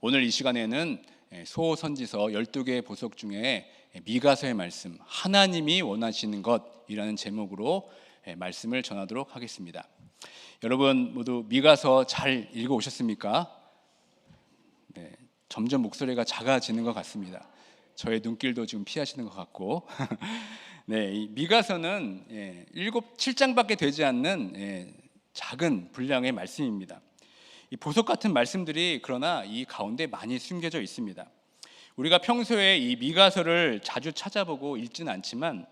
오늘 이 시간에는 소선지서 12개의 보석 중에 미가서의 말씀, 하나님이 원하시는 것이라는 제목으로 말씀을 전하도록 하겠습니다. 여러분 모두 미가서 잘 읽어오셨습니까? 네, 점점 목소리가 작아지는 것 같습니다. 저의 눈길도 지금 피하시는 것 같고 네, 이 미가서는 7장밖에 되지 않는 작은 분량의 말씀입니다. 이 보석 같은 말씀들이 그러나 이 가운데 많이 숨겨져 있습니다. 우리가 평소에 이 미가서를 자주 찾아보고 읽지는 않지만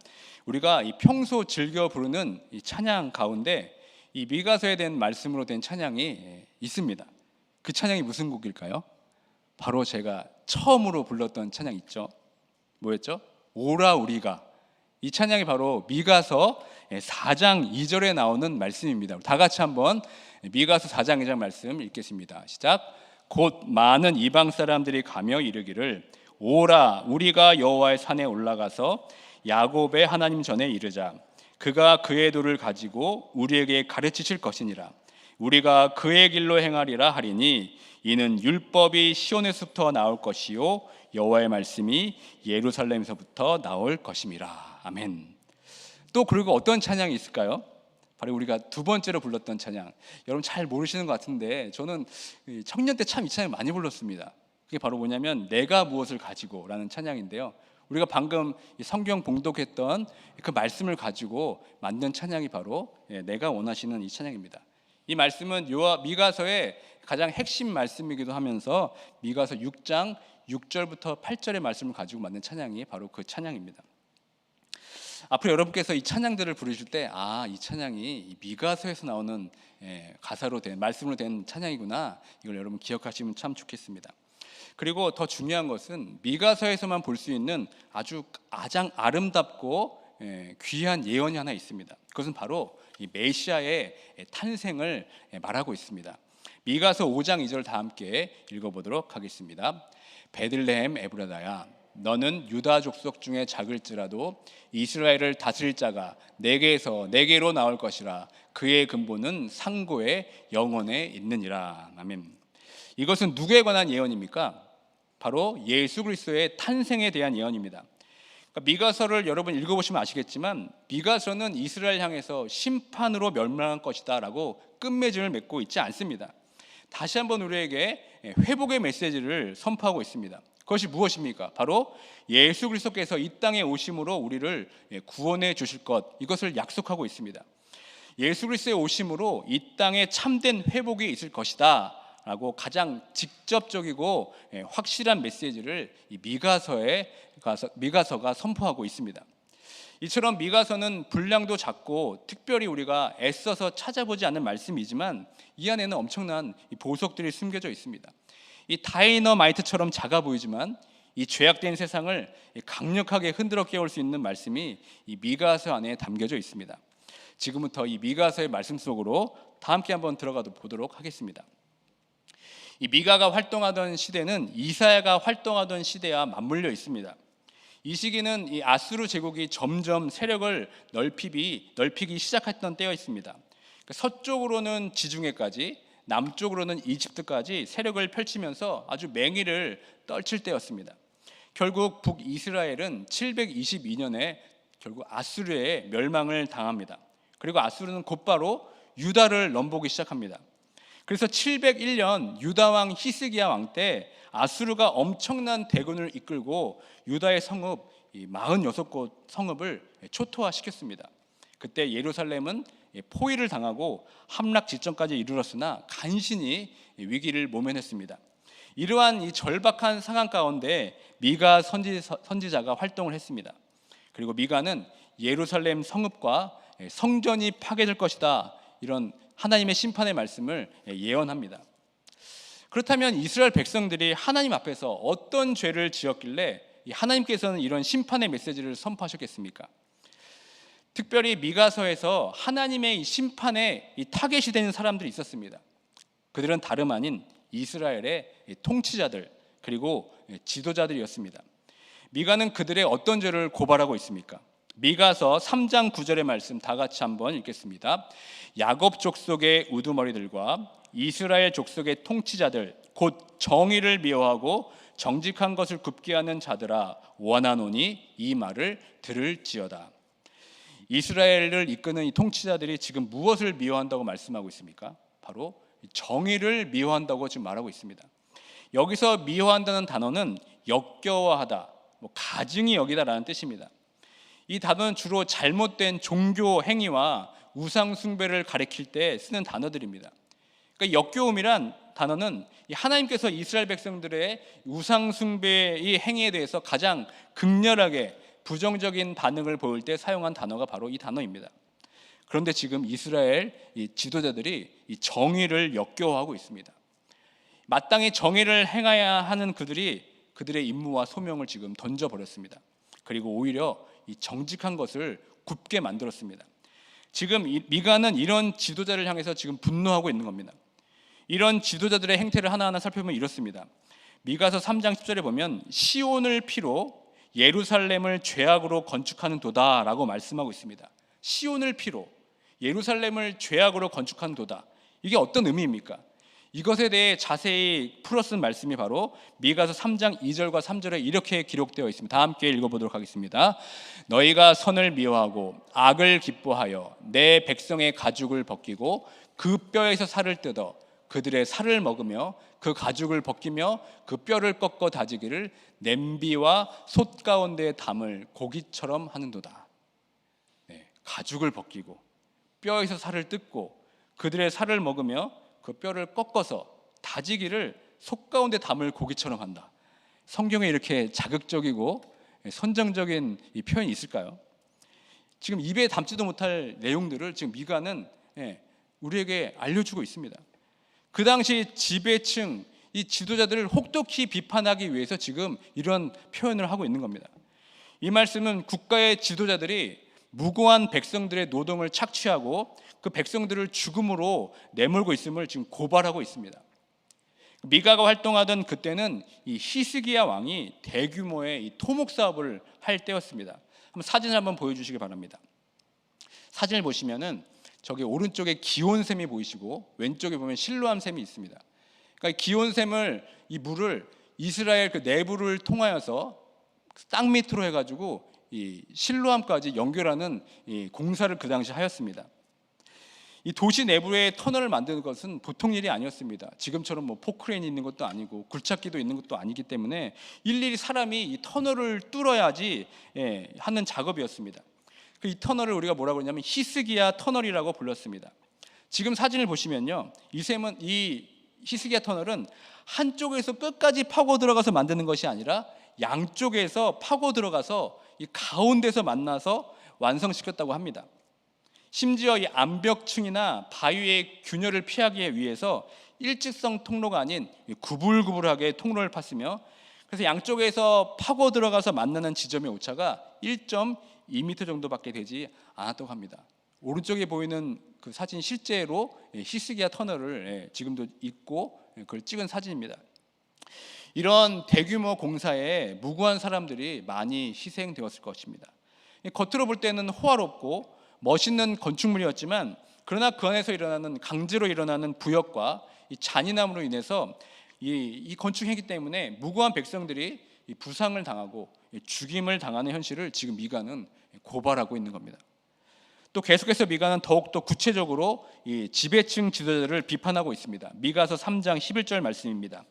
우리가 이 평소 즐겨 부르는 이 찬양 가운데 이 미가서에 대한 말씀으로 된 찬양이 있습니다. 그 찬양이 무슨 곡일까요? 바로 제가 처음으로 불렀던 찬양 있죠. 뭐였죠? 오라 우리가. 이 찬양이 바로 미가서 4장 2절에 나오는 말씀입니다. 다 같이 한번 미가서 4장 2절 말씀 읽겠습니다. 시작. 곧 많은 이방 사람들이 가며 이르기를 오라 우리가 여호와의 산에 올라가서 야곱의 하나님 전에 이르자. 그가 그의 도를 가지고 우리에게 가르치실 것이니라. 우리가 그의 길로 행하리라 하리니 이는 율법이 시온에서부터 나올 것이요 여호와의 말씀이 예루살렘에서부터 나올 것임이라. 아멘. 또 그리고 어떤 찬양이 있을까요? 바로 우리가 두 번째로 불렀던 찬양. 여러분 잘 모르시는 것 같은데 저는 청년 때 참 이 찬양 많이 불렀습니다. 그게 바로 뭐냐면 내가 무엇을 가지고 라는 찬양인데요. 우리가 방금 성경 봉독했던 그 말씀을 가지고 만든 찬양이 바로 내가 원하시는 이 찬양입니다. 이 말씀은 미가서의 가장 핵심 말씀이기도 하면서 미가서 6장 6절부터 8절의 말씀을 가지고 만든 찬양이 바로 그 찬양입니다. 앞으로 여러분께서 이 찬양들을 부르실 때 이 찬양이 미가서에서 나오는 가사로 된 말씀으로 된 찬양이구나, 이걸 여러분 기억하시면 참 좋겠습니다. 그리고 더 중요한 것은 미가서에서만 볼 수 있는 아주 가장 아름답고 귀한 예언이 하나 있습니다. 그것은 바로 이 메시아의 탄생을 말하고 있습니다. 미가서 5장 2절 다 함께 읽어보도록 하겠습니다. 베들레헴 에브라다야, 너는 유다 족속 중에 작을지라도 이스라엘을 다스릴 자가 내게로 나올 것이라. 그의 근본은 상고의 영원에 있느니라. 아멘. 이것은 누구에 관한 예언입니까? 바로 예수 그리스도의 탄생에 대한 예언입니다. 그러니까 미가서를 여러분 읽어보시면 아시겠지만 미가서는 이스라엘 향해서 심판으로 멸망할 것이다 라고 끝맺음을 맺고 있지 않습니다. 다시 한번 우리에게 회복의 메시지를 선포하고 있습니다. 그것이 무엇입니까? 바로 예수 그리스도께서 이 땅에 오심으로 우리를 구원해 주실 것, 이것을 약속하고 있습니다. 예수 그리스도의 오심으로 이 땅에 참된 회복이 있을 것이다 라고 가장 직접적이고 확실한 메시지를 이 미가서가 선포하고 있습니다. 이처럼 미가서는 분량도 작고 특별히 우리가 애써서 찾아보지 않는 말씀이지만 이 안에는 엄청난 보석들이 숨겨져 있습니다. 이 다이너마이트처럼 작아 보이지만 이 죄악된 세상을 강력하게 흔들어 깨울 수 있는 말씀이 이 미가서 안에 담겨져 있습니다. 지금부터 이 미가서의 말씀 속으로 다 함께 한번 들어가 보도록 하겠습니다. 이 미가가 활동하던 시대는 이사야가 활동하던 시대와 맞물려 있습니다. 이 시기는 이 아수르 제국이 점점 세력을 넓히기 시작했던 때였습니다. 서쪽으로는 지중해까지, 남쪽으로는 이집트까지 세력을 펼치면서 아주 맹위를 떨칠 때였습니다. 결국 북이스라엘은 722년에 결국 아수르의 멸망을 당합니다. 그리고 아수르는 곧바로 유다를 넘보기 시작합니다. 그래서 701년 유다 왕 히스기야 왕 때 아수르가 엄청난 대군을 이끌고 유다의 성읍 46곳 성읍을 초토화시켰습니다. 그때 예루살렘은 포위를 당하고 함락 직전까지 이르렀으나 간신히 위기를 모면했습니다. 이러한 이 절박한 상황 가운데 미가 선지자가 활동을 했습니다. 그리고 미가는 예루살렘 성읍과 성전이 파괴될 것이다, 이런 하나님의 심판의 말씀을 예언합니다. 그렇다면 이스라엘 백성들이 하나님 앞에서 어떤 죄를 지었길래 하나님께서는 이런 심판의 메시지를 선포하셨겠습니까? 특별히 미가서에서 하나님의 심판에 타겟이 되는 사람들이 있었습니다. 그들은 다름 아닌 이스라엘의 통치자들 그리고 지도자들이었습니다. 미가는 그들의 어떤 죄를 고발하고 있습니까? 미가서 3장 9절의 말씀 다 같이 한번 읽겠습니다. 야곱 족속의 우두머리들과 이스라엘 족속의 통치자들 곧 정의를 미워하고 정직한 것을 굽게 하는 자들아 원하노니 이 말을 들을지어다. 이스라엘을 이끄는 이 통치자들이 지금 무엇을 미워한다고 말씀하고 있습니까? 바로 정의를 미워한다고 지금 말하고 있습니다. 여기서 미워한다는 단어는 역겨워하다, 가증히 여기다라는 뜻입니다. 이 단어는 주로 잘못된 종교 행위와 우상 숭배를 가리킬 때 쓰는 단어들입니다. 그러니까 역겨움이란 단어는 하나님께서 이스라엘 백성들의 우상 숭배의 행위에 대해서 가장 극렬하게 부정적인 반응을 보일 때 사용한 단어가 바로 이 단어입니다. 그런데 지금 이스라엘 지도자들이 이 정의를 역겨워하고 있습니다. 마땅히 정의를 행해야 하는 그들의 임무와 소명을 지금 던져버렸습니다. 그리고 오히려 이 정직한 것을 굽게 만들었습니다. 지금 미가는 이런 지도자를 향해서 지금 분노하고 있는 겁니다. 이런 지도자들의 행태를 하나하나 살펴보면 이렇습니다. 미가서 3장 10절에 보면 시온을 피로 예루살렘을 죄악으로 건축하는 도다라고 말씀하고 있습니다. 시온을 피로 예루살렘을 죄악으로 건축하는 도다. 이게 어떤 의미입니까? 이것에 대해 자세히 풀어쓴 말씀이 바로 미가서 3장 2절과 3절에 이렇게 기록되어 있습니다. 다 함께 읽어보도록 하겠습니다. 너희가 선을 미워하고 악을 기뻐하여 내 백성의 가죽을 벗기고 그 뼈에서 살을 뜯어 그들의 살을 먹으며 그 가죽을 벗기며 그 뼈를 꺾어 다지기를 냄비와 솥 가운데 담을 고기처럼 하는도다. 가죽을 벗기고 뼈에서 살을 뜯고 그들의 살을 먹으며 그 뼈를 꺾어서 다지기를 속 가운데 담을 고기처럼 한다. 성경에 이렇게 자극적이고 선정적인 이 표현이 있을까요? 지금 입에 담지도 못할 내용들을 지금 미가는 우리에게 알려주고 있습니다. 그 당시 지배층 이 지도자들을 혹독히 비판하기 위해서 지금 이런 표현을 하고 있는 겁니다. 이 말씀은 국가의 지도자들이 무고한 백성들의 노동을 착취하고 그 백성들을 죽음으로 내몰고 있음을 지금 고발하고 있습니다. 미가가 활동하던 그때는 이 히스기야 왕이 대규모의 이 토목 사업을 할 때였습니다. 한번 사진을 한번 보여주시기 바랍니다. 사진을 보시면은 저기 오른쪽에 기온샘이 보이시고 왼쪽에 보면 실로암 샘이 있습니다. 그러니까 기온샘을 이 물을 이스라엘 그 내부를 통하여서 땅 밑으로 해가지고 이 실로암까지 연결하는 이 공사를 그 당시 하였습니다. 이 도시 내부에 터널을 만드는 것은 보통 일이 아니었습니다. 지금처럼 포크레인이 있는 것도 아니고 굴착기도 있는 것도 아니기 때문에 일일이 사람이 이 터널을 뚫어야지 하는 작업이었습니다. 이 터널을 우리가 뭐라고 그러냐면 히스기야 터널이라고 불렀습니다. 지금 사진을 보시면요, 이 히스기야 터널은 한쪽에서 끝까지 파고 들어가서 만드는 것이 아니라 양쪽에서 파고 들어가서 이 가운데서 만나서 완성시켰다고 합니다. 심지어 이 암벽층이나 바위의 균열을 피하기 위해서 일직성 통로가 아닌 구불구불하게 통로를 팠으며, 그래서 양쪽에서 파고 들어가서 만나는 지점의 오차가 1.2m 정도밖에 되지 않았다고 합니다. 오른쪽에 보이는 그 사진 실제로 히스기야 터널을 지금도 있고 그걸 찍은 사진입니다. 이런 대규모 공사에 무고한 사람들이 많이 희생되었을 것입니다. 겉으로 볼 때는 호화롭고 멋있는 건축물이었지만, 그러나 그 안에서 일어나는 강제로 일어나는 부역과 이 잔인함으로 인해서 이 건축했기 때문에 무고한 백성들이 부상을 당하고 죽임을 당하는 현실을 지금 미가는 고발하고 있는 겁니다. 또 계속해서 미가는 더욱더 구체적으로 이 지배층 지도자들을 비판하고 있습니다. 미가서 3장 11절 말씀입니다.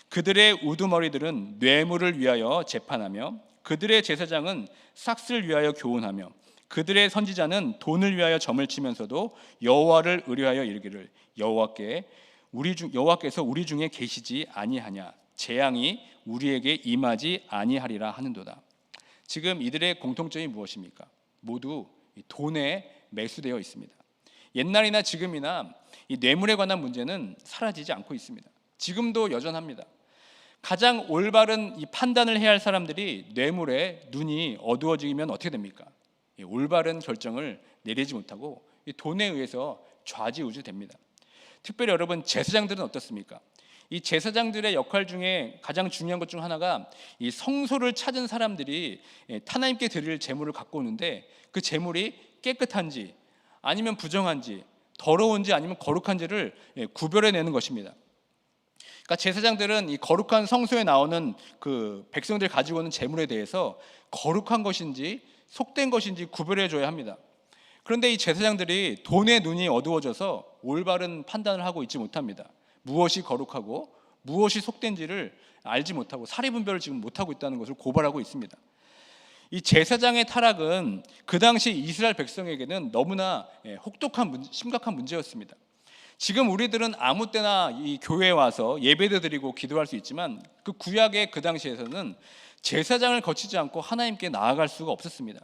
그들의 우두머리들은 뇌물을 위하여 재판하며 그들의 제사장은 삭슬 위하여 교훈하며 그들의 선지자는 돈을 위하여 점을 치면서도 여호와를 의뢰하여 이르기를 여호와께서 우리 중에 계시지 아니하냐, 재앙이 우리에게 임하지 아니하리라 하는도다. 지금 이들의 공통점이 무엇입니까? 모두 돈에 매수되어 있습니다. 옛날이나 지금이나 이 뇌물에 관한 문제는 사라지지 않고 있습니다. 지금도 여전합니다. 가장 올바른 이 판단을 해야 할 사람들이 뇌물에 눈이 어두워지면 어떻게 됩니까? 올바른 결정을 내리지 못하고 돈에 의해서 좌지우지됩니다. 특별히 여러분, 제사장들은 어떻습니까? 이 제사장들의 역할 중에 가장 중요한 것 중 하나가 이 성소를 찾은 사람들이 하나님께 드릴 제물을 갖고 오는데 그 제물이 깨끗한지 아니면 부정한지 더러운지 아니면 거룩한지를 구별해내는 것입니다. 그러니까 제사장들은 이 거룩한 성소에 나오는 그 백성들이 가지고 오는 제물에 대해서 거룩한 것인지 속된 것인지 구별해 줘야 합니다. 그런데 이 제사장들이 돈의 눈이 어두워져서 올바른 판단을 하고 있지 못합니다. 무엇이 거룩하고 무엇이 속된지를 알지 못하고 사리분별을 지금 못하고 있다는 것을 고발하고 있습니다. 이 제사장의 타락은 그 당시 이스라엘 백성에게는 너무나 혹독한 심각한 문제였습니다. 지금 우리들은 아무 때나 이 교회에 와서 예배도 드리고 기도할 수 있지만 그 구약의 그 당시에서는 제사장을 거치지 않고 하나님께 나아갈 수가 없었습니다.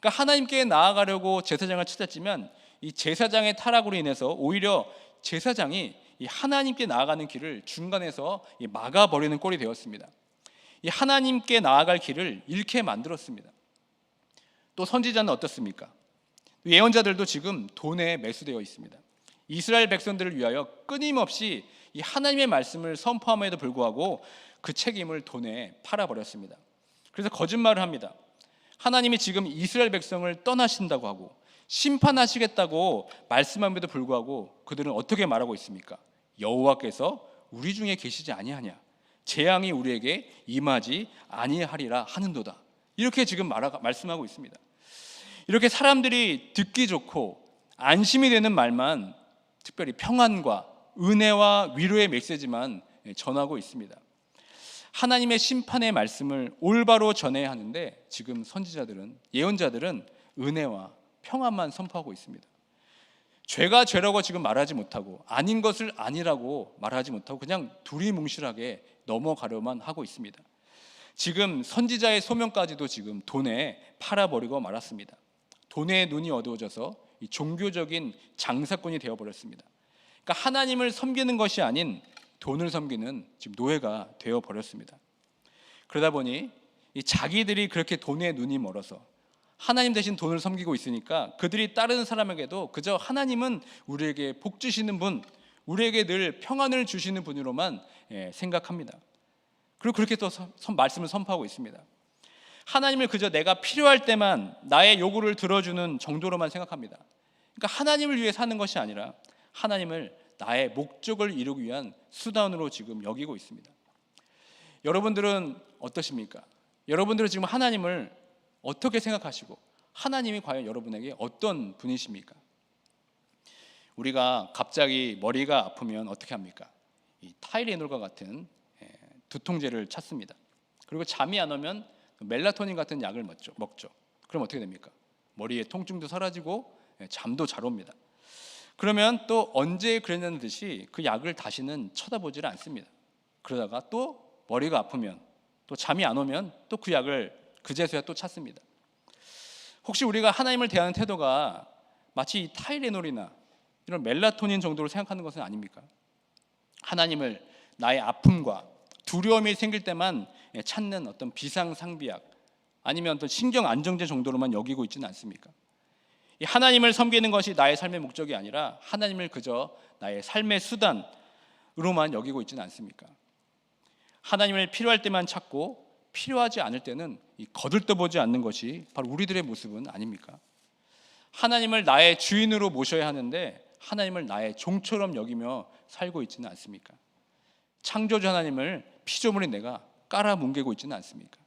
그러니까 하나님께 나아가려고 제사장을 찾았지만 이 제사장의 타락으로 인해서 오히려 제사장이 이 하나님께 나아가는 길을 중간에서 막아버리는 꼴이 되었습니다. 이 하나님께 나아갈 길을 잃게 만들었습니다. 또 선지자는 어떻습니까? 예언자들도 지금 돈에 매수되어 있습니다. 이스라엘 백성들을 위하여 끊임없이 이 하나님의 말씀을 선포함에도 불구하고 그 책임을 돈에 팔아버렸습니다. 그래서 거짓말을 합니다. 하나님이 지금 이스라엘 백성을 떠나신다고 하고 심판하시겠다고 말씀함에도 불구하고 그들은 어떻게 말하고 있습니까? 여호와께서 우리 중에 계시지 아니하냐, 재앙이 우리에게 임하지 아니하리라 하는도다. 이렇게 지금 말씀하고 있습니다. 이렇게 사람들이 듣기 좋고 안심이 되는 말만, 특별히 평안과 은혜와 위로의 메시지만 전하고 있습니다. 하나님의 심판의 말씀을 올바로 전해야 하는데 지금 선지자들은, 예언자들은 은혜와 평안만 선포하고 있습니다. 죄가 죄라고 지금 말하지 못하고 아닌 것을 아니라고 말하지 못하고 그냥 두리뭉실하게 넘어가려만 하고 있습니다. 지금 선지자의 소명까지도 지금 돈에 팔아버리고 말았습니다. 돈의 눈이 어두워져서 이 종교적인 장사꾼이 되어버렸습니다. 그러니까 하나님을 섬기는 것이 아닌 돈을 섬기는 지금 노예가 되어버렸습니다. 그러다 보니 이 자기들이 그렇게 돈의 눈이 멀어서 하나님 대신 돈을 섬기고 있으니까 그들이 따르는 사람에게도 그저 하나님은 우리에게 복 주시는 분, 우리에게 늘 평안을 주시는 분으로만 생각합니다. 그리고 그렇게 또 말씀을 선포하고 있습니다. 하나님을 그저 내가 필요할 때만 나의 요구를 들어주는 정도로만 생각합니다. 그러니까 하나님을 위해 사는 것이 아니라 하나님을 나의 목적을 이루기 위한 수단으로 지금 여기고 있습니다. 여러분들은 어떠십니까? 여러분들은 지금 하나님을 어떻게 생각하시고 하나님이 과연 여러분에게 어떤 분이십니까? 우리가 갑자기 머리가 아프면 어떻게 합니까? 이 타이레놀과 같은 두통제를 찾습니다. 그리고 잠이 안 오면 멜라토닌 같은 약을 먹죠. 그럼 어떻게 됩니까? 머리의 통증도 사라지고 잠도 잘 옵니다. 그러면 또 언제 그랬냐는 듯이 그 약을 다시는 쳐다보지를 않습니다. 그러다가 또 머리가 아프면 또 잠이 안 오면 또 그 약을 그제서야 또 찾습니다. 혹시 우리가 하나님을 대하는 태도가 마치 타이레놀이나 이런 멜라토닌 정도로 생각하는 것은 아닙니까? 하나님을 나의 아픔과 두려움이 생길 때만 찾는 어떤 비상상비약 아니면 어떤 신경 안정제 정도로만 여기고 있지는 않습니까? 이 하나님을 섬기는 것이 나의 삶의 목적이 아니라 하나님을 그저 나의 삶의 수단으로만 여기고 있지는 않습니까? 하나님을 필요할 때만 찾고 필요하지 않을 때는 거들떠보지 않는 것이 바로 우리들의 모습은 아닙니까? 하나님을 나의 주인으로 모셔야 하는데 하나님을 나의 종처럼 여기며 살고 있지는 않습니까? 창조주 하나님을 피조물인 내가 깔아뭉개고 있지는 않습니까?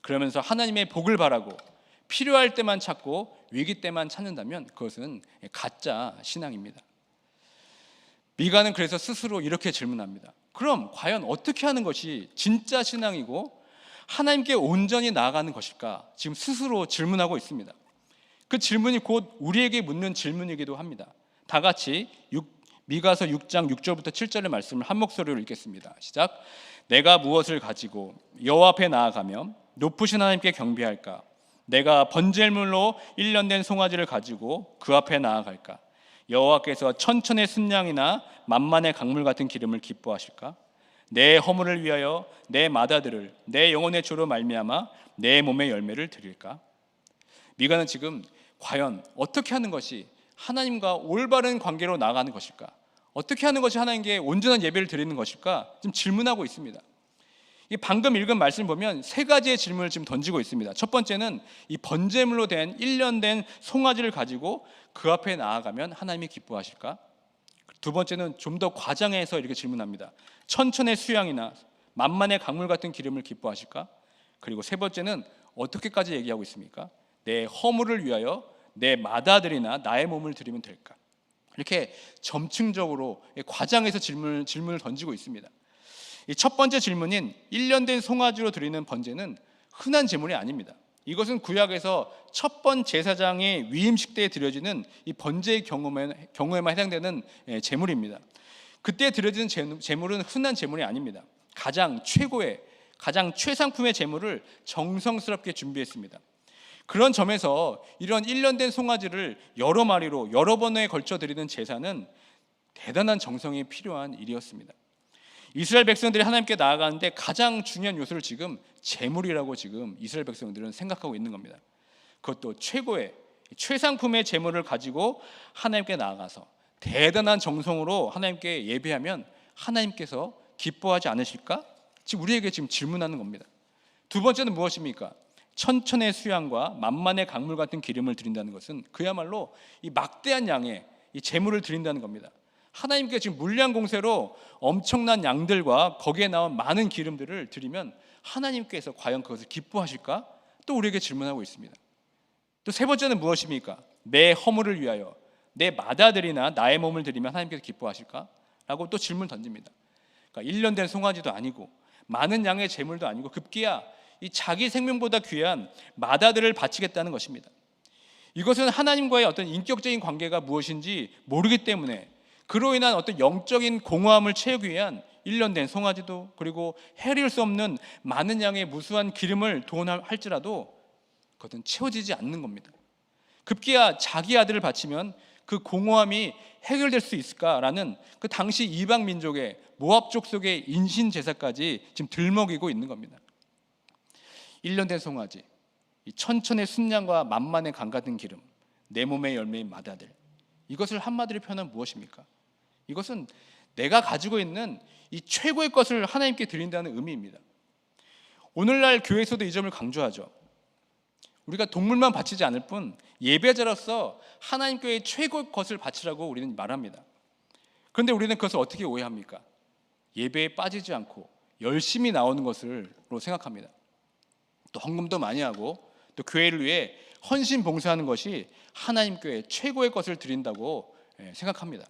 그러면서 하나님의 복을 바라고 필요할 때만 찾고 위기 때만 찾는다면 그것은 가짜 신앙입니다. 미가는 그래서 스스로 이렇게 질문합니다. 그럼 과연 어떻게 하는 것이 진짜 신앙이고 하나님께 온전히 나아가는 것일까? 지금 스스로 질문하고 있습니다. 그 질문이 곧 우리에게 묻는 질문이기도 합니다. 다 같이 미가서 6장 6절부터 7절의 말씀을 한 목소리로 읽겠습니다. 시작. 내가 무엇을 가지고 여호와 앞에 나아가며 높으신 하나님께 경배할까? 내가 번제물로 1년 된 송아지를 가지고 그 앞에 나아갈까? 여호와께서 천천의 순양이나 만만의 강물 같은 기름을 기뻐하실까? 내 허물을 위하여 내 맏아들을 내 영혼의 조로 말미암아 내 몸의 열매를 드릴까? 미가는 지금 과연 어떻게 하는 것이 하나님과 올바른 관계로 나아가는 것일까? 어떻게 하는 것이 하나님께 온전한 예배를 드리는 것일까? 지금 질문하고 있습니다. 이 방금 읽은 말씀을 보면 세 가지의 질문을 지금 던지고 있습니다. 첫 번째는 이 번제물로 된 1년 된 송아지를 가지고 그 앞에 나아가면 하나님이 기뻐하실까? 두 번째는 좀 더 과장해서 이렇게 질문합니다. 천천의 수양이나 만만의 강물 같은 기름을 기뻐하실까? 그리고 세 번째는 어떻게까지 얘기하고 있습니까? 내 허물을 위하여 내 맏아들이나 나의 몸을 드리면 될까? 이렇게 점층적으로 과장해서 질문을 던지고 있습니다. 이 첫 번째 질문인 1년 된 송아지로 드리는 번제는 흔한 제물이 아닙니다. 이것은 구약에서 첫 번 제사장의 위임식 때에 드려지는 이 번제의 경우에만 해당되는 제물입니다. 그때 드려지는 제물은 흔한 제물이 아닙니다. 가장 최고의, 가장 최상품의 제물을 정성스럽게 준비했습니다. 그런 점에서 이런 1년 된 송아지를 여러 마리로 여러 번에 걸쳐 드리는 제사는 대단한 정성이 필요한 일이었습니다. 이스라엘 백성들이 하나님께 나아가는데 가장 중요한 요소를 지금 제물이라고 지금 이스라엘 백성들은 생각하고 있는 겁니다. 그것도 최고의 최상품의 제물을 가지고 하나님께 나아가서 대단한 정성으로 하나님께 예배하면 하나님께서 기뻐하지 않으실까? 지금 우리에게 지금 질문하는 겁니다. 두 번째는 무엇입니까? 천천의 수양과 만만의 강물 같은 기름을 드린다는 것은 그야말로 이 막대한 양의 이 제물을 드린다는 겁니다. 하나님께 지금 물량 공세로 엄청난 양들과 거기에 나온 많은 기름들을 드리면 하나님께서 과연 그것을 기뻐하실까? 또 우리에게 질문하고 있습니다. 또 세 번째는 무엇입니까? 내 허물을 위하여 내 맏아들이나 나의 몸을 드리면 하나님께서 기뻐하실까? 라고 또 질문 던집니다. 그러니까 1년 된 송아지도 아니고 많은 양의 제물도 아니고 급기야 이 자기 생명보다 귀한 맏아들을 바치겠다는 것입니다. 이것은 하나님과의 어떤 인격적인 관계가 무엇인지 모르기 때문에 그로 인한 어떤 영적인 공허함을 채우기 위한 1년 된 송아지도 그리고 헤아릴 수 없는 많은 양의 무수한 기름을 도원할지라도 그것은 채워지지 않는 겁니다. 급기야 자기 아들을 바치면 그 공허함이 해결될 수 있을까라는 그 당시 이방 민족의 모압 족속의 인신 제사까지 지금 들먹이고 있는 겁니다. 1년 된 송아지, 이 천천의 순양과 만만의 강 같은 기름, 내 몸의 열매인 맏아들, 이것을 한마디로 표현하면 무엇입니까? 이것은 내가 가지고 있는 이 최고의 것을 하나님께 드린다는 의미입니다. 오늘날 교회에서도 이 점을 강조하죠. 우리가 동물만 바치지 않을 뿐 예배자로서 하나님께 최고의 것을 바치라고 우리는 말합니다. 그런데 우리는 그것을 어떻게 오해합니까? 예배에 빠지지 않고 열심히 나오는 것으로 생각합니다. 또 헌금도 많이 하고 또 교회를 위해 헌신 봉사하는 것이 하나님께 최고의 것을 드린다고 생각합니다.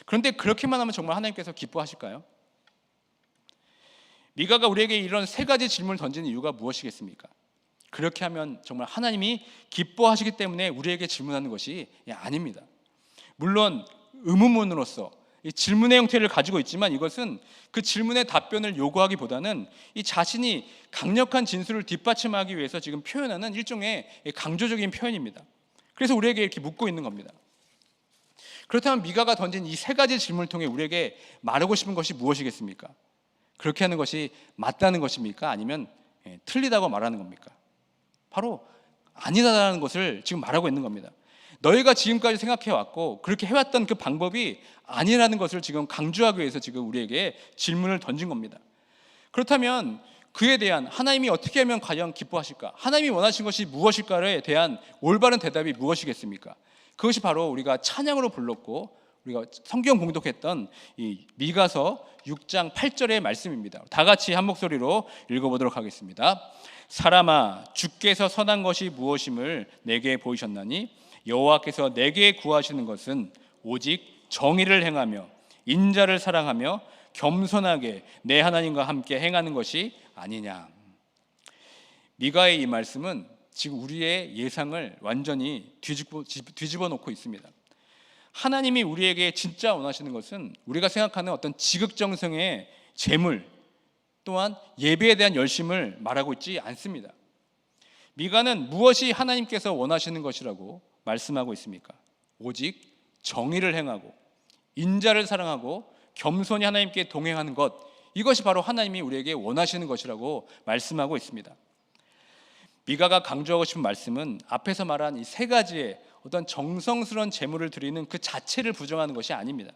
그런데 그렇게만 하면 정말 하나님께서 기뻐하실까요? 미가가 우리에게 이런 세 가지 질문을 던지는 이유가 무엇이겠습니까? 그렇게 하면 정말 하나님이 기뻐하시기 때문에 우리에게 질문하는 것이 아닙니다. 물론 의문문으로서 이 질문의 형태를 가지고 있지만 이것은 그 질문의 답변을 요구하기보다는 이 자신이 강력한 진술을 뒷받침하기 위해서 지금 표현하는 일종의 강조적인 표현입니다. 그래서 우리에게 이렇게 묻고 있는 겁니다. 그렇다면 미가가 던진 이 세 가지 질문을 통해 우리에게 말하고 싶은 것이 무엇이겠습니까? 그렇게 하는 것이 맞다는 것입니까? 아니면 틀리다고 말하는 겁니까? 바로 아니다라는 것을 지금 말하고 있는 겁니다. 너희가 지금까지 생각해왔고 그렇게 해왔던 그 방법이 아니라는 것을 지금 강조하기 위해서 지금 우리에게 질문을 던진 겁니다. 그렇다면 그에 대한 하나님이 어떻게 하면 과연 기뻐하실까? 하나님이 원하신 것이 무엇일까에 대한 올바른 대답이 무엇이겠습니까? 그것이 바로 우리가 찬양으로 불렀고 우리가 성경 공독했던 이 미가서 6장 8절의 말씀입니다. 다 같이 한 목소리로 읽어보도록 하겠습니다. 사람아, 주께서 선한 것이 무엇임을 내게 보이셨나니 여호와께서 내게 구하시는 것은 오직 정의를 행하며 인자를 사랑하며 겸손하게 내 하나님과 함께 행하는 것이 아니냐. 미가의 이 말씀은 지금 우리의 예상을 완전히 뒤집어 놓고 있습니다. 하나님이 우리에게 진짜 원하시는 것은 우리가 생각하는 어떤 지극정성의 재물 또한 예배에 대한 열심을 말하고 있지 않습니다. 미가는 무엇이 하나님께서 원하시는 것이라고 말씀하고 있습니까? 오직 정의를 행하고 인자를 사랑하고 겸손히 하나님께 동행하는 것, 이것이 바로 하나님이 우리에게 원하시는 것이라고 말씀하고 있습니다. 미가가 강조하고 싶은 말씀은 앞에서 말한 이 세 가지의 어떤 정성스러운 제물을 드리는 그 자체를 부정하는 것이 아닙니다.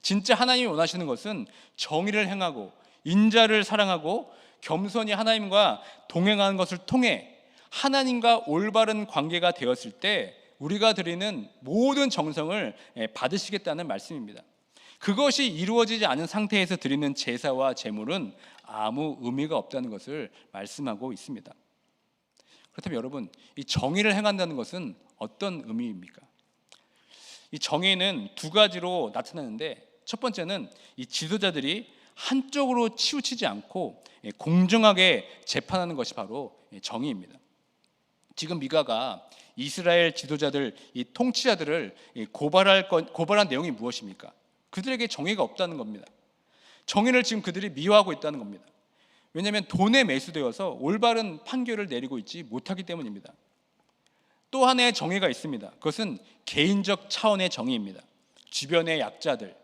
진짜 하나님이 원하시는 것은 정의를 행하고 인자를 사랑하고 겸손히 하나님과 동행하는 것을 통해 하나님과 올바른 관계가 되었을 때 우리가 드리는 모든 정성을 받으시겠다는 말씀입니다. 그것이 이루어지지 않은 상태에서 드리는 제사와 제물은 아무 의미가 없다는 것을 말씀하고 있습니다. 그렇다면 여러분, 이 정의를 행한다는 것은 어떤 의미입니까? 이 정의는 두 가지로 나타나는데, 첫 번째는 이 지도자들이 한쪽으로 치우치지 않고 공정하게 재판하는 것이 바로 정의입니다. 지금 미가가 이스라엘 지도자들, 이 통치자들을 고발한 내용이 무엇입니까? 그들에게 정의가 없다는 겁니다. 정의를 지금 그들이 미화하고 있다는 겁니다. 왜냐하면 돈에 매수되어서 올바른 판결을 내리고 있지 못하기 때문입니다. 또 하나의 정의가 있습니다. 그것은 개인적 차원의 정의입니다. 주변의 약자들,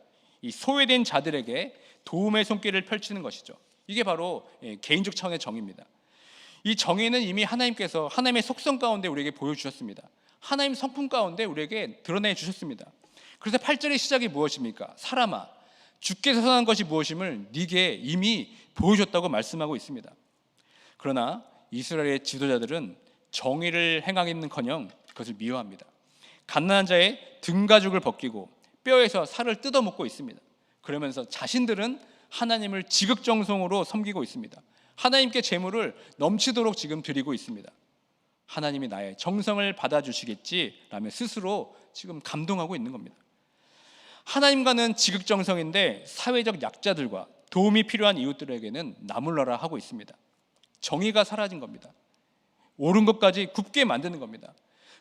이 소외된 자들에게 도움의 손길을 펼치는 것이죠. 이게 바로 개인적 차원의 정의입니다. 이 정의는 이미 하나님께서 하나님의 속성 가운데 우리에게 보여주셨습니다. 하나님 성품 가운데 우리에게 드러내 주셨습니다. 그래서 8절의 시작이 무엇입니까? 사람아, 주께서 선한 것이 무엇임을 네게 이미 보여줬다고 말씀하고 있습니다. 그러나 이스라엘의 지도자들은 정의를 행하기는커녕 그것을 미워합니다. 갓난한 자의 등가죽을 벗기고 뼈에서 살을 뜯어먹고 있습니다. 그러면서 자신들은 하나님을 지극정성으로 섬기고 있습니다. 하나님께 제물을 넘치도록 지금 드리고 있습니다. 하나님이 나의 정성을 받아주시겠지라며 스스로 지금 감동하고 있는 겁니다. 하나님과는 지극정성인데 사회적 약자들과 도움이 필요한 이웃들에게는 나몰라라 하고 있습니다. 정의가 사라진 겁니다. 옳은 것까지 굽게 만드는 겁니다.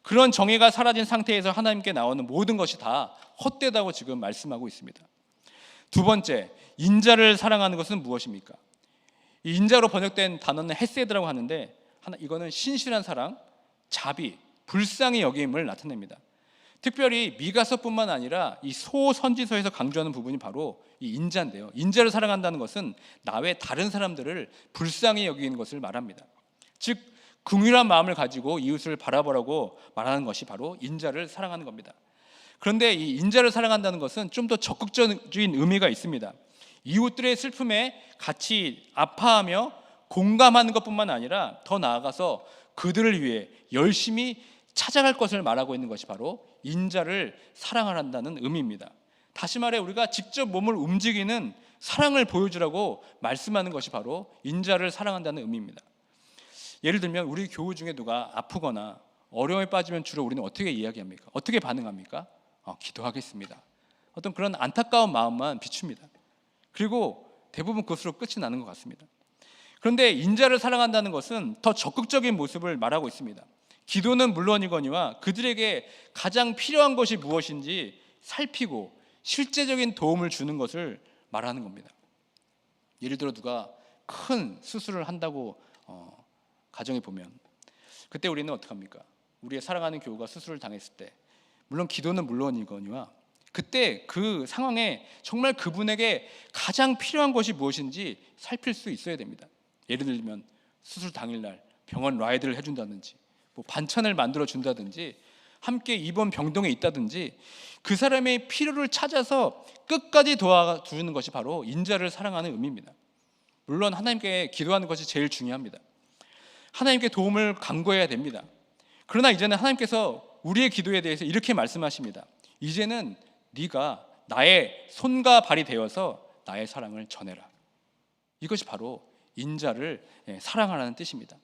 그런 정의가 사라진 상태에서 하나님께 나오는 모든 것이 다 헛되다고 지금 말씀하고 있습니다. 두 번째, 인자를 사랑하는 것은 무엇입니까? 이 인자로 번역된 단어는 헤세드라고 하는데, 이거는 신실한 사랑, 자비, 불쌍히 여김을 나타냅니다. 특별히 미가서뿐만 아니라 이 소선지서에서 강조하는 부분이 바로 이 인자인데요. 인자를 사랑한다는 것은 나 외 다른 사람들을 불쌍히 여기는 것을 말합니다. 즉 긍휼한 마음을 가지고 이웃을 바라보라고 말하는 것이 바로 인자를 사랑하는 겁니다. 그런데 이 인자를 사랑한다는 것은 좀 더 적극적인 의미가 있습니다. 이웃들의 슬픔에 같이 아파하며 공감하는 것뿐만 아니라 더 나아가서 그들을 위해 열심히 찾아갈 것을 말하고 있는 것이 바로 인자를 사랑한다는 의미입니다. 다시 말해 우리가 직접 몸을 움직이는 사랑을 보여주라고 말씀하는 것이 바로 인자를 사랑한다는 의미입니다. 예를 들면 우리 교우 중에 누가 아프거나 어려움에 빠지면 주로 우리는 어떻게 이야기합니까? 어떻게 반응합니까? 기도하겠습니다. 어떤 그런 안타까운 마음만 비춥니다. 그리고 대부분 그것으로 끝이 나는 것 같습니다. 그런데 인자를 사랑한다는 것은 더 적극적인 모습을 말하고 있습니다. 기도는 물론이거니와 그들에게 가장 필요한 것이 무엇인지 살피고 실제적인 도움을 주는 것을 말하는 겁니다. 예를 들어 누가 큰 수술을 한다고 가정해 보면 그때 우리는 어떻게 합니까? 우리의 사랑하는 교우가 수술을 당했을 때 물론 기도는 물론이거니와 그때 그 상황에 정말 그분에게 가장 필요한 것이 무엇인지 살필 수 있어야 됩니다. 예를 들면 수술 당일날 병원 라이드를 해준다든지 반찬을 만들어 준다든지 함께 입원 병동에 있다든지 그 사람의 필요를 찾아서 끝까지 도와주는 것이 바로 인자를 사랑하는 의미입니다. 물론 하나님께 기도하는 것이 제일 중요합니다. 하나님께 도움을 간구해야 됩니다. 그러나 이제는 하나님께서 우리의 기도에 대해서 이렇게 말씀하십니다. 이제는 네가 나의 손과 발이 되어서 나의 사랑을 전해라. 이것이 바로 인자를 사랑하라는 뜻입니다.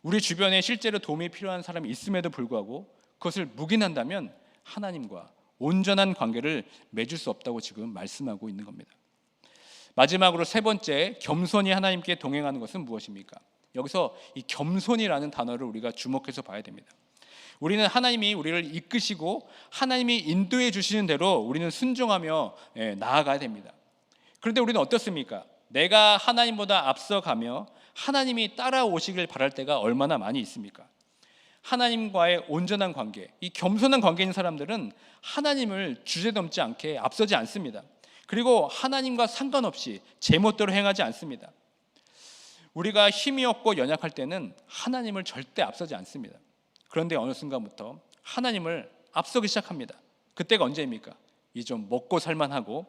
우리 주변에 실제로 도움이 필요한 사람이 있음에도 불구하고 그것을 묵인한다면 하나님과 온전한 관계를 맺을 수 없다고 지금 말씀하고 있는 겁니다. 마지막으로 세 번째, 겸손히 하나님께 동행하는 것은 무엇입니까? 여기서 이 겸손이라는 단어를 우리가 주목해서 봐야 됩니다. 우리는 하나님이 우리를 이끄시고 하나님이 인도해 주시는 대로 우리는 순종하며 나아가야 됩니다. 그런데 우리는 어떻습니까? 내가 하나님보다 앞서가며 하나님이 따라오시길 바랄 때가 얼마나 많이 있습니까? 하나님과의 온전한 관계, 이 겸손한 관계인 사람들은 하나님을 주제넘지 않게 앞서지 않습니다. 그리고 하나님과 상관없이 제멋대로 행하지 않습니다. 우리가 힘이 없고 연약할 때는 하나님을 절대 앞서지 않습니다. 그런데 어느 순간부터 하나님을 앞서기 시작합니다. 그때가 언제입니까? 이 좀 먹고 살만하고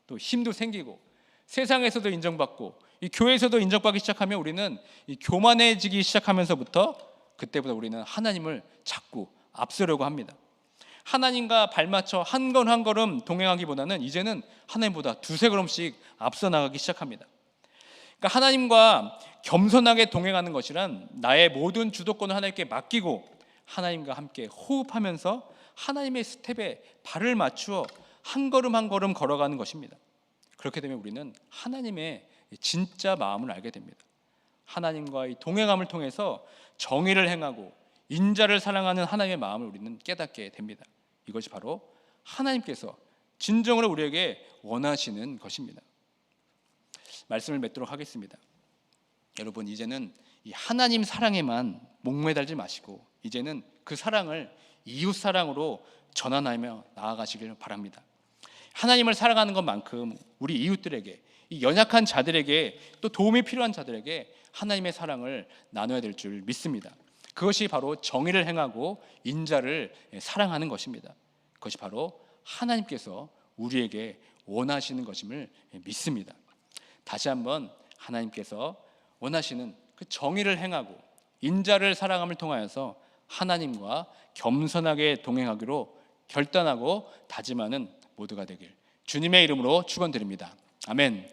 또 힘도 생기고 세상에서도 인정받고 이 교회에서도 인정받기 시작하면 우리는 이 교만해지기 시작하면서부터 그때부터 우리는 하나님을 자꾸 앞서려고 합니다. 하나님과 발맞춰 한 걸음 한 걸음 동행하기보다는 이제는 하나님보다 두세 걸음씩 앞서 나가기 시작합니다. 그러니까 하나님과 겸손하게 동행하는 것이란 나의 모든 주도권을 하나님께 맡기고 하나님과 함께 호흡하면서 하나님의 스텝에 발을 맞추어 한 걸음 한 걸음 걸어가는 것입니다. 그렇게 되면 우리는 하나님의 진짜 마음을 알게 됩니다. 하나님과의 동행함을 통해서 정의를 행하고 인자를 사랑하는 하나님의 마음을 우리는 깨닫게 됩니다. 이것이 바로 하나님께서 진정으로 우리에게 원하시는 것입니다. 말씀을 맺도록 하겠습니다. 여러분, 이제는 이 하나님 사랑에만 목매달지 마시고 이제는 그 사랑을 이웃 사랑으로 전환하며 나아가시길 바랍니다. 하나님을 사랑하는 것만큼 우리 이웃들에게, 이 연약한 자들에게, 또 도움이 필요한 자들에게 하나님의 사랑을 나눠야 될 줄 믿습니다. 그것이 바로 정의를 행하고 인자를 사랑하는 것입니다. 그것이 바로 하나님께서 우리에게 원하시는 것임을 믿습니다. 다시 한번 하나님께서 원하시는 그 정의를 행하고 인자를 사랑함을 통하여서 하나님과 겸손하게 동행하기로 결단하고 다짐하는 모두가 되길 주님의 이름으로 축원드립니다. 아멘.